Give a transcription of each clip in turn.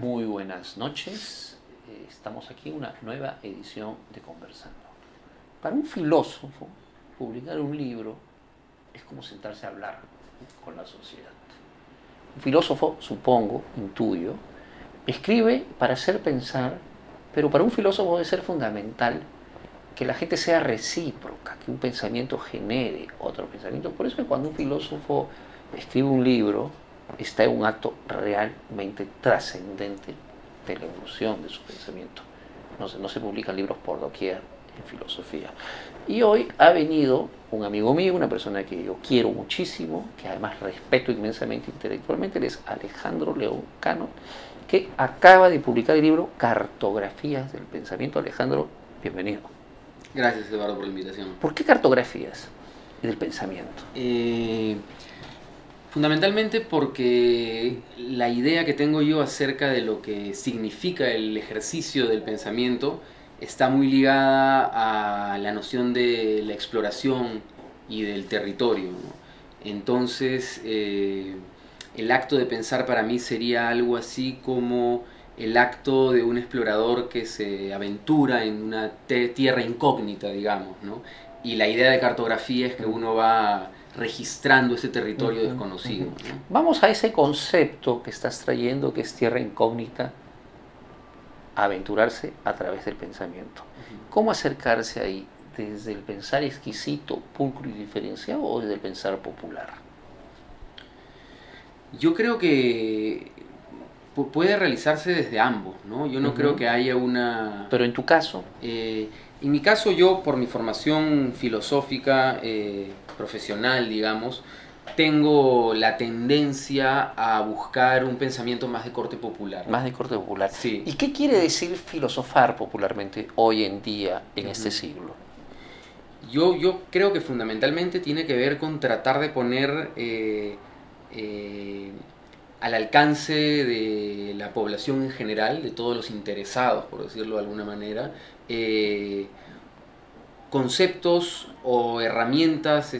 Muy buenas noches. Estamos aquí en una nueva edición de Conversando. Para un filósofo, publicar un libro es como sentarse a hablar con la sociedad. Un filósofo, supongo, intuyo, escribe para hacer pensar, pero para un filósofo debe ser fundamental que la gente sea recíproca, que un pensamiento genere otro pensamiento. Por eso es cuando un filósofo escribe un libro, está en un acto realmente trascendente de la evolución de su pensamiento. No se publican libros por doquier en filosofía. Y hoy ha venido un amigo mío, una persona que yo quiero muchísimo, que además respeto inmensamente intelectualmente, él es Alejandro León Cano, que acaba de publicar el libro Cartografías del Pensamiento. Alejandro, bienvenido. Gracias, Eduardo, por la invitación. ¿Por qué cartografías del pensamiento? Fundamentalmente porque la idea que tengo yo acerca de lo que significa el ejercicio del pensamiento está muy ligada a la noción de la exploración y del territorio, ¿no? Entonces, el acto de pensar para mí sería algo así como el acto de un explorador que se aventura en una tierra incógnita, digamos, ¿no? Y la idea de cartografía es que uno va registrando ese territorio desconocido, ¿no? Vamos a ese concepto que estás trayendo, que es tierra incógnita, a aventurarse a través del pensamiento. ¿Cómo acercarse ahí? ¿Desde el pensar exquisito, pulcro y diferenciado o desde el pensar popular? Yo creo que puede realizarse desde ambos, ¿no? Yo no creo que haya una... Pero en tu caso, en mi caso, yo, por mi formación filosófica, profesional, digamos, tengo la tendencia a buscar un pensamiento más de corte popular. más de corte popular. Sí. ¿Y qué quiere decir filosofar popularmente hoy en día, en este siglo? Yo creo que fundamentalmente tiene que ver con tratar de poner al alcance de la población en general, de todos los interesados, por decirlo de alguna manera, conceptos o herramientas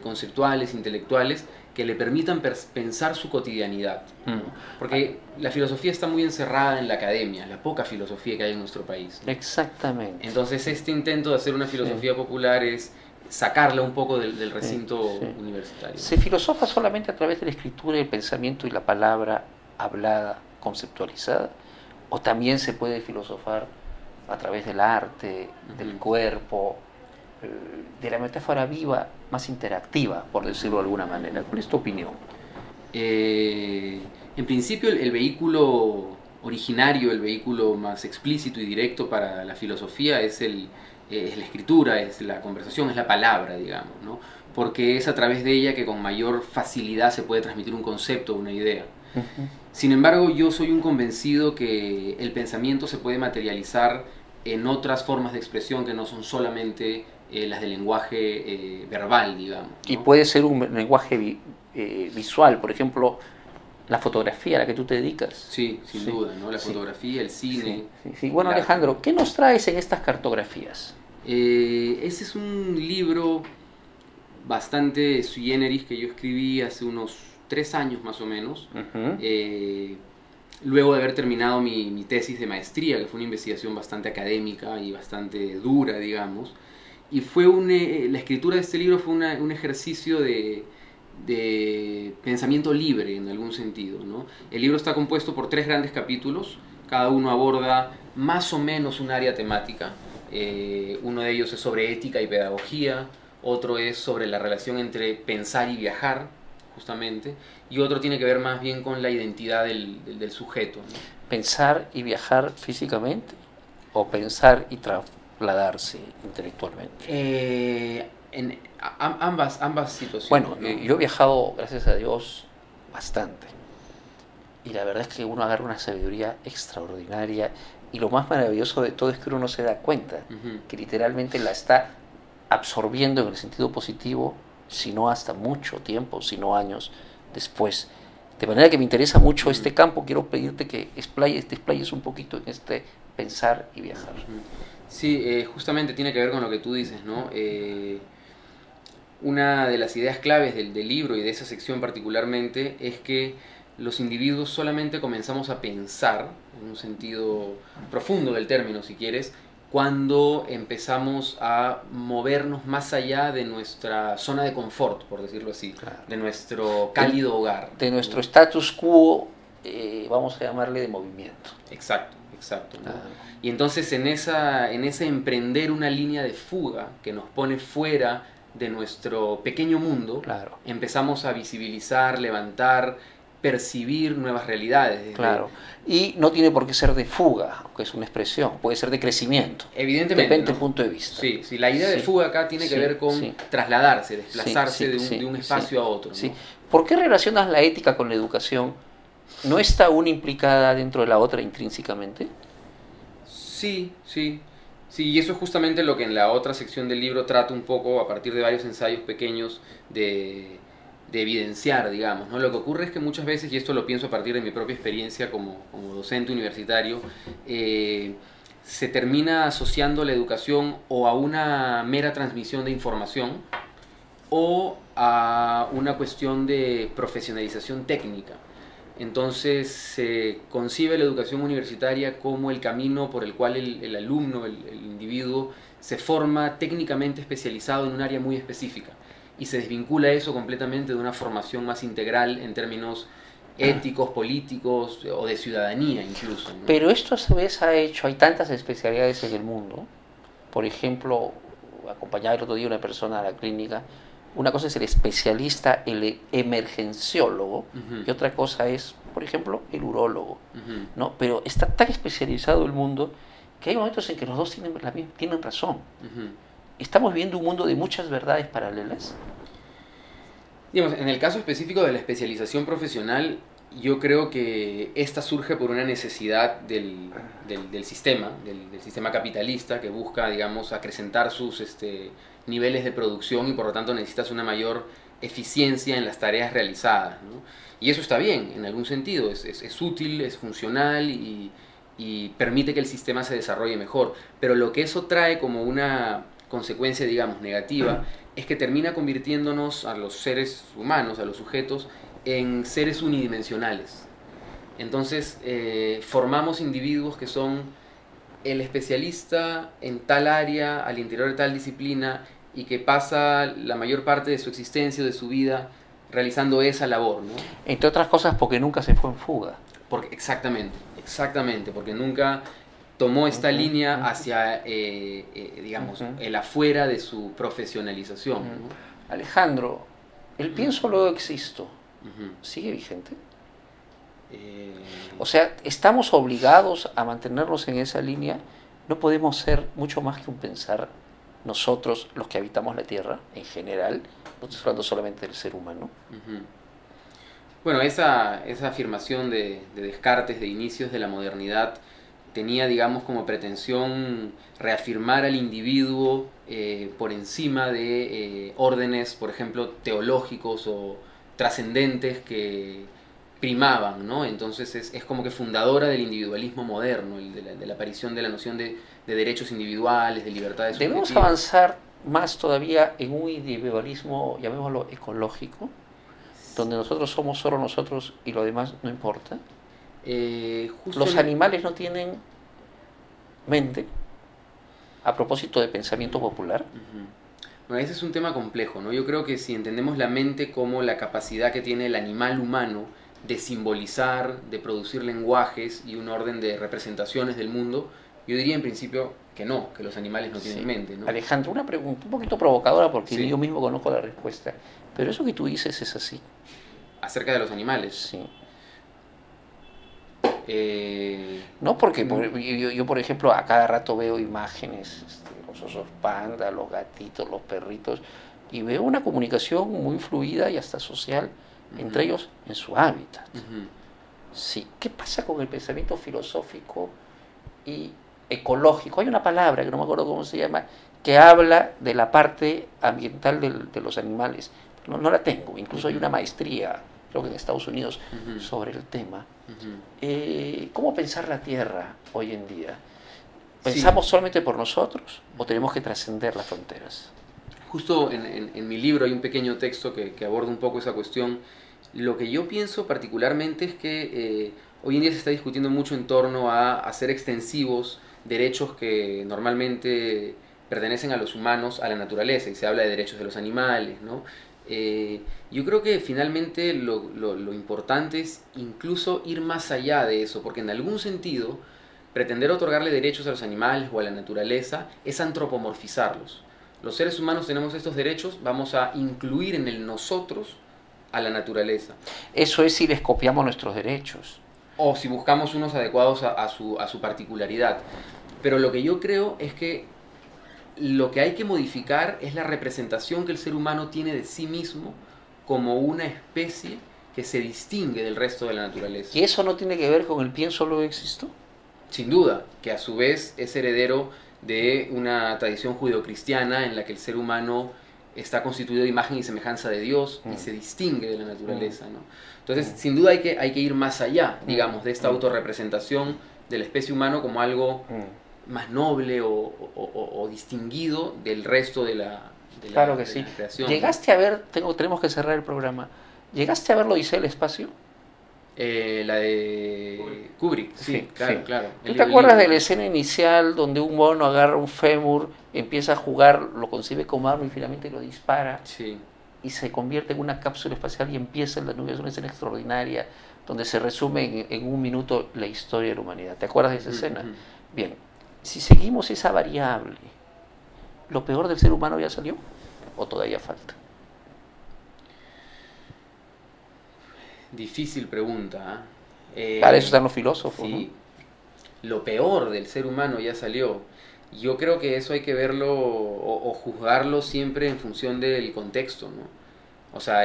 conceptuales, intelectuales, que le permitan pensar su cotidianidad, ¿no? Porque la filosofía está muy encerrada en la academia, la poca filosofía que hay en nuestro país, ¿no? Exactamente. Entonces este intento de hacer una filosofía popular es sacarla un poco del recinto universitario. ¿Se filosofa solamente a través de la escritura, el pensamiento y la palabra hablada, conceptualizada? ¿O también se puede filosofar a través del arte, del cuerpo, de la metáfora viva, más interactiva, por decirlo de alguna manera? ¿Cuál es tu opinión? En principio el vehículo originario, el vehículo más explícito y directo para la filosofía es la escritura, es la conversación, es la palabra, digamos, ¿no? Porque es a través de ella que con mayor facilidad se puede transmitir un concepto, una idea. Sin embargo, yo soy un convencido que el pensamiento se puede materializar en otras formas de expresión que no son solamente las del lenguaje verbal, digamos, ¿no? Y puede ser un lenguaje visual, por ejemplo, la fotografía a la que tú te dedicas. Sí, sin duda, ¿no? La fotografía, el cine. Bueno, Alejandro, ¿qué nos traes en estas cartografías? Ese es un libro bastante sui generis que yo escribí hace unos 3 años más o menos, luego de haber terminado mi tesis de maestría, que fue una investigación bastante académica y bastante dura, digamos. Y fue la escritura de este libro fue un ejercicio de pensamiento libre en algún sentido, ¿no? El libro está compuesto por 3 grandes capítulos, cada uno aborda más o menos un área temática. Uno de ellos es sobre ética y pedagogía, otro es sobre la relación entre pensar y viajar, justamente, y otro tiene que ver más bien con la identidad del sujeto, ¿no? ¿Pensar y viajar físicamente o pensar y trasladarse intelectualmente? En ambas situaciones. Bueno, ¿no? yo he viajado, gracias a Dios, bastante. Y la verdad es que uno agarra una sabiduría extraordinaria. Y lo más maravilloso de todo es que uno no se da cuenta que literalmente la está absorbiendo en el sentido positivo, si no hasta mucho tiempo, si no años después. De manera que me interesa mucho este campo. Quiero pedirte que desplayes un poquito en este pensar y viajar. Sí, justamente tiene que ver con lo que tú dices, ¿no? Una de las ideas claves del libro y de esa sección particularmente es que los individuos solamente comenzamos a pensar, en un sentido profundo del término si quieres, cuando empezamos a movernos más allá de nuestra zona de confort, por decirlo así, Claro. de nuestro cálido hogar. De nuestro status quo, vamos a llamarle de movimiento. Exacto, exacto, ¿no? Claro. Y entonces en ese emprender una línea de fuga que nos pone fuera de nuestro pequeño mundo, Claro. empezamos a visibilizar, levantar, percibir nuevas realidades. Desde, Claro. Y no tiene por qué ser de fuga, que es una expresión, puede ser de crecimiento. Evidentemente, Depende del ¿no? punto de vista. Sí, sí, la idea de Sí. fuga acá tiene que Sí, ver con sí. trasladarse, desplazarse Sí, de un espacio sí, a otro, ¿no? sí. ¿Por qué relacionas la ética con la educación? ¿No está una implicada dentro de la otra intrínsecamente? Sí, sí. Sí, y eso es justamente lo que en la otra sección del libro trato un poco, a partir de varios ensayos pequeños, de evidenciar, digamos, ¿no? Lo que ocurre es que muchas veces, y esto lo pienso a partir de mi propia experiencia como docente universitario, se termina asociando la educación o a una mera transmisión de información o a una cuestión de profesionalización técnica. Entonces se concibe la educación universitaria como el camino por el cual el alumno, el individuo, se forma técnicamente especializado en un área muy específica y se desvincula eso completamente de una formación más integral en términos éticos, políticos o de ciudadanía incluso, ¿no? Pero esto a su vez ha hecho, hay tantas especialidades en el mundo, por ejemplo, acompañaba el otro día una persona a la clínica, una cosa es el especialista, el emergenciólogo, y otra cosa es, por ejemplo, el urólogo, ¿no? Pero está tan especializado el mundo que hay momentos en que los dos tienen razón. ¿Estamos viviendo un mundo de muchas verdades paralelas? Digamos, en el caso específico de la especialización profesional, yo creo que esta surge por una necesidad del sistema, del sistema capitalista que busca, digamos, acrecentar sus niveles de producción y por lo tanto necesitas una mayor eficiencia en las tareas realizadas, ¿no? Y eso está bien, en algún sentido, es útil, es funcional y permite que el sistema se desarrolle mejor. Pero lo que eso trae como una consecuencia, digamos, negativa, es que termina convirtiéndonos a los seres humanos, a los sujetos, en seres unidimensionales. Entonces formamos individuos que son el especialista en tal área, al interior de tal disciplina, y que pasa la mayor parte de su existencia, de su vida, realizando esa labor, ¿no? Entre otras cosas porque nunca se fue en fuga. Porque, exactamente, porque nunca tomó esta línea hacia, digamos, el afuera de su profesionalización, ¿no? Alejandro, el pienso luego existo, ¿sigue vigente? O sea, ¿estamos obligados a mantenernos en esa línea? ¿No podemos ser mucho más que un pensar nosotros, los que habitamos la Tierra, en general? No estoy hablando solamente del ser humano. Bueno, esa afirmación de Descartes, de inicios de la modernidad, tenía, digamos, como pretensión reafirmar al individuo por encima de órdenes, por ejemplo, teológicos o trascendentes que primaban, ¿no? Entonces es como que fundadora del individualismo moderno, de la aparición de la noción de derechos individuales, de libertades subjetivas. ¿Debemos avanzar más todavía en un individualismo, llamémoslo ecológico, donde nosotros somos solo nosotros y lo demás no importa? Los animales no tienen mente, a propósito de pensamiento popular. Bueno, ese es un tema complejo, ¿no? Yo creo que si entendemos la mente como la capacidad que tiene el animal humano de simbolizar, de producir lenguajes y un orden de representaciones del mundo, yo diría en principio que no, que los animales no tienen mente, ¿no? Alejandro, una pregunta un poquito provocadora porque Sí. yo mismo conozco la respuesta, pero eso que tú dices es así. Acerca de los animales. Sí. Eh, No, porque yo, por ejemplo, a cada rato veo imágenes, los osos panda, los gatitos, los perritos, y veo una comunicación muy fluida y hasta social entre ellos en su hábitat. Sí. ¿Qué pasa con el pensamiento filosófico y ecológico? Hay una palabra que no me acuerdo cómo se llama, que habla de la parte ambiental de los animales. No la tengo, incluso hay una maestría, creo que en Estados Unidos, sobre el tema. ¿Cómo pensar la Tierra hoy en día? ¿Pensamos solamente por nosotros o tenemos que trascender las fronteras? Justo en mi libro hay un pequeño texto que aborda un poco esa cuestión Lo que yo pienso particularmente es que hoy en día se está discutiendo mucho en torno a hacer extensivos derechos que normalmente pertenecen a los humanos, a la naturaleza, y se habla de derechos de los animales, ¿no? Yo creo que finalmente lo importante es incluso ir más allá de eso, porque en algún sentido pretender otorgarle derechos a los animales o a la naturaleza es antropomorfizarlos. Los seres humanos tenemos estos derechos, vamos a incluir en el nosotros a la naturaleza. Eso es si les copiamos nuestros derechos. O si buscamos unos adecuados a su particularidad. Pero lo que yo creo es que lo que hay que modificar es la representación que el ser humano tiene de sí mismo como una especie que se distingue del resto de la naturaleza. ¿Y eso no tiene que ver con el pienso luego existo? Sin duda, que a su vez es heredero de una tradición judeocristiana en la que el ser humano está constituido de imagen y semejanza de Dios y se distingue de la naturaleza, ¿no? Entonces, sin duda hay que ir más allá, digamos, de esta autorrepresentación de la especie humana como algo más noble o distinguido del resto de la, Claro que sí. creación. ¿Llegaste a ver, tenemos que cerrar el programa, ¿llegaste a ver lo Odisea del espacio? La de Kubrick, sí, claro, sí. claro. ¿Tú te acuerdas de la escena inicial donde un mono agarra un fémur, empieza a jugar, lo concibe como arma y finalmente lo dispara? Sí. Y se convierte en una cápsula espacial y empieza en la nube? Es una escena extraordinaria donde se resume en un minuto la historia de la humanidad. ¿Te acuerdas de esa escena? Bien, si seguimos esa variable, ¿lo peor del ser humano ya salió o todavía falta? Difícil pregunta. Para eso están los filósofos. Sí. ¿No? Lo peor del ser humano ya salió. Yo creo que eso hay que verlo o juzgarlo siempre en función del contexto, ¿no? O sea,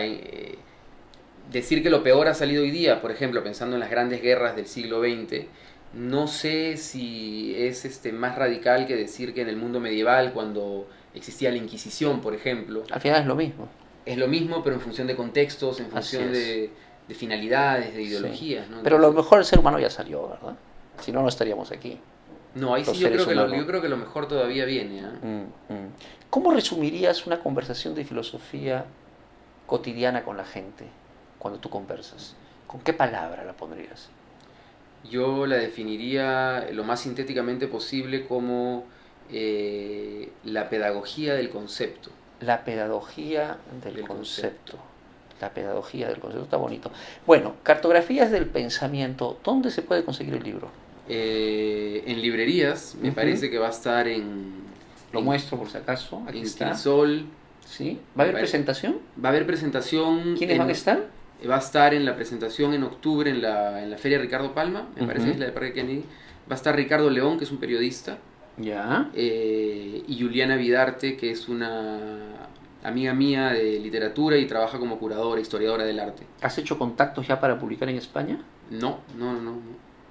decir que lo peor ha salido hoy día, por ejemplo, pensando en las grandes guerras del siglo XX, no sé si es más radical que decir que en el mundo medieval, cuando existía la Inquisición, por ejemplo, Al final es lo mismo. es lo mismo, pero en función de contextos, en función de finalidades, de ideologías, ¿no? Pero lo mejor del ser humano ya salió, ¿verdad? Si no, no estaríamos aquí. No, ahí sí yo creo que lo mejor todavía viene. ¿Cómo resumirías una conversación de filosofía cotidiana con la gente cuando tú conversas? ¿Con qué palabra la pondrías? Yo la definiría lo más sintéticamente posible como la pedagogía del concepto. La pedagogía del concepto. La pedagogía del concepto está bonito. Bueno, cartografías del pensamiento. ¿Dónde se puede conseguir el libro? En librerías, me parece que va a estar Lo muestro por si acaso. Aquí en está. Crisol. ¿Sí? ¿Va a haber presentación? Va a haber presentación. ¿Quiénes van a estar? Va a estar en la presentación en octubre en la Feria Ricardo Palma, me parece que es la de Parque Kennedy. Va a estar Ricardo León, que es un periodista. Ya. Y Juliana Vidarte, que es una amiga mía de literatura y trabaja como curadora, historiadora del arte. ¿Has hecho contactos ya para publicar en España? No.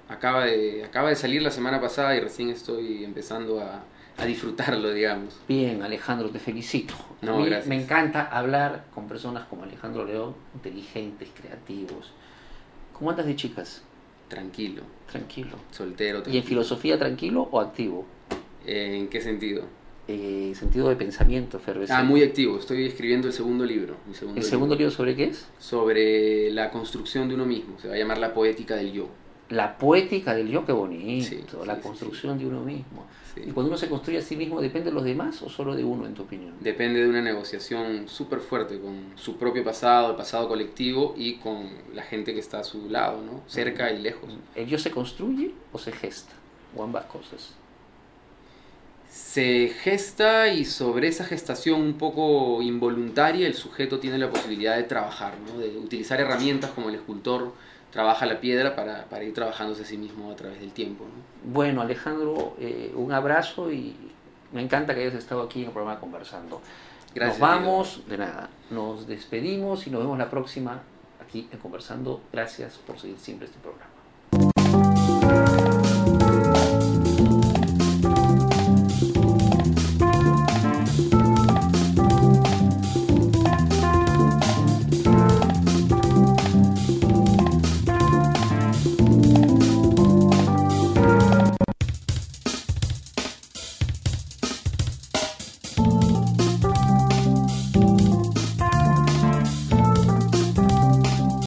Acaba de salir la semana pasada y recién estoy empezando a disfrutarlo, digamos. Bien, Alejandro, te felicito. No, a mí gracias. me encanta hablar con personas como Alejandro León, inteligentes, creativos. ¿Cómo andas de chicas? Tranquilo. Tranquilo. Soltero, tranquilo. ¿Y en filosofía tranquilo o activo? ¿En qué sentido? Sentido de pensamiento efervescente. Muy activo. Estoy escribiendo el segundo libro. ¿El segundo libro sobre qué es? Sobre la construcción de uno mismo. Se va a llamar La poética del yo. La poética del yo, qué bonito. Sí, la construcción de uno mismo. Sí. ¿Y cuando uno se construye a sí mismo, depende de los demás o solo de uno, en tu opinión? Depende de una negociación súper fuerte con su propio pasado, el pasado colectivo y con la gente que está a su lado, ¿no? Cerca y lejos. ¿El yo se construye o se gesta? ¿O ambas cosas? Se gesta y sobre esa gestación un poco involuntaria el sujeto tiene la posibilidad de trabajar, ¿no? De utilizar herramientas como el escultor trabaja la piedra para ir trabajándose a sí mismo a través del tiempo, ¿no? Bueno, Alejandro, un abrazo y me encanta que hayas estado aquí en el programa conversando. Gracias. Nos vamos, de nada, nos despedimos y nos vemos la próxima aquí en Conversando. Gracias por seguir siempre este programa.